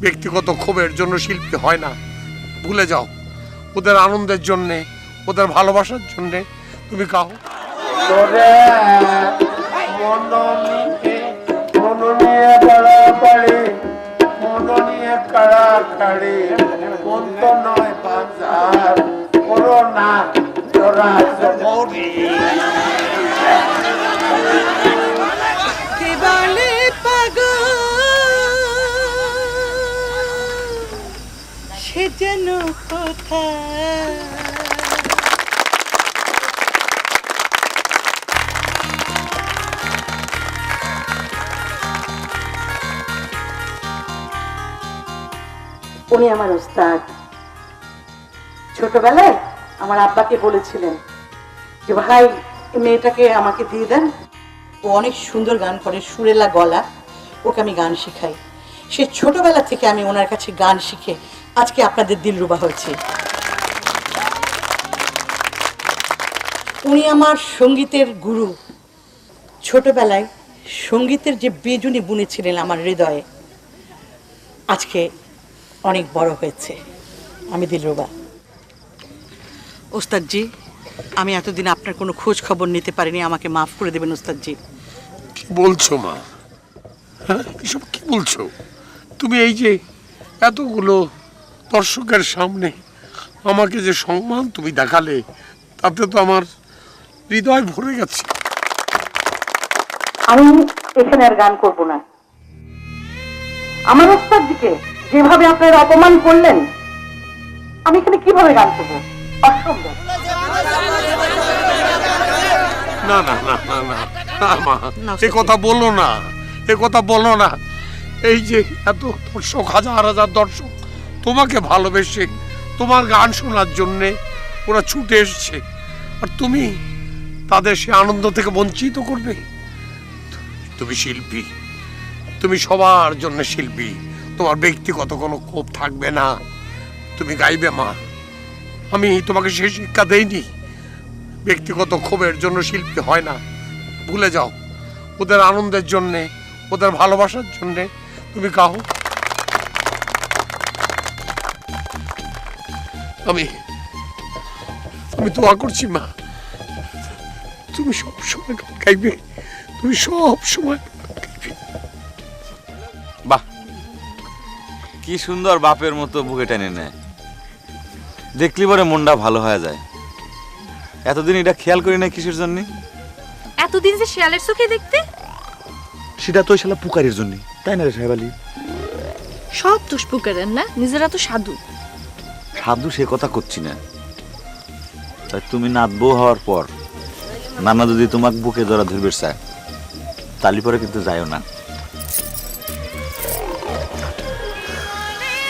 ব্যক্তিগত ক্ষোভের জন্য শিল্পী হয় না, ভুলে যাও। ওদের আনন্দের জন্যে, ওদের ভালোবাসার জন্যে তুমি গাও। সে যেন কোথায় উনি আমার ওস্তাদ। ছোটবেলায় আমার আব্বাকে বলেছিলেন যে ভাই মেয়েটাকে আমাকে দিয়ে দেন, ও অনেক সুন্দর গান করে, সুরেলা গলা, ওকে আমি গান শিখাই। সে ছোটবেলা থেকে আমি ওনার কাছে গান শিখে আজকে আপনাদের দিলরুবা হয়েছে। উনি আমার সঙ্গীতের গুরু। ছোটবেলায় সঙ্গীতের যে বেজুনি বুনেছিলেন আমার হৃদয়ে, আজকে অনেক বড় হয়েছে। আমি দিলরুবা। ওস্তাদজি, আমি এতদিন আপনার কোনো খোঁজ খবর নিতে পারিনি, আমাকে মাফ করে দেবেন ওস্তাদজি। কি বলছো মা? হ্যাঁ, এসব কি বলছো তুমি? এই যে এতগুলো দর্শকের সামনে আমাকে যে সম্মান তুমি দেখালে, তাতে তো আমার হৃদয় ভরে গেছে। আমি এখানে আর গান করব না। আমার ওস্তাদজিকে যেভাবে আপনারা অপমান করলেন, আমি এখানে কিভাবে গান করবো? অসম্ভব। না না না না না না মা, এ কথা বলো না, এ কথা বলো না। এই যে এত দর্শক, হাজার হাজার দর্শক তোমাকে ভালোবেসে তোমার গান শোনার জন্যে ওরা ছুটে এসছে, আর তুমি তাদের সে আনন্দ থেকে বঞ্চিত করবে? তুমি শিল্পী, তুমি সবার জন্য শিল্পী, তোমার ব্যক্তিগত কোনো ক্ষোভ থাকবে না, তুমি গাইবে মা। আমি তোমাকে সে শিক্ষা দেইনি। ব্যক্তিগত ক্ষোভের জন্য শিল্পী হয় না, ভুলে যাও। ওদের আনন্দের জন্যে, ওদের ভালোবাসার জন্যে তুমি গাও। আমি দোয়া করছি মা, তুমি সব সময় গাইবে, তুমি সব সময় গাইবে। বাহ, কি সুন্দর বাপের মতো বুকে টেনে নেয়, দেখলি পরে মনটা ভালো হয়ে যায়। এতদিন এটা খেয়াল করি না কিসের জন্য? এতদিন যে শিয়ালের চোখে দেখতে, সেটা তো শালা পুকারের জন্য, তাই না রে সাহেব আলী? সব দোষ পুকারেন না, নিজেরা তো সাধু। সাধু সে কথা করছি না, তাই তুমি নাতবো হওয়ার পর নানা যদি তোমাকে বুকে ধরা ধরবে চায়, তালি পরে কিন্তু যাইও না।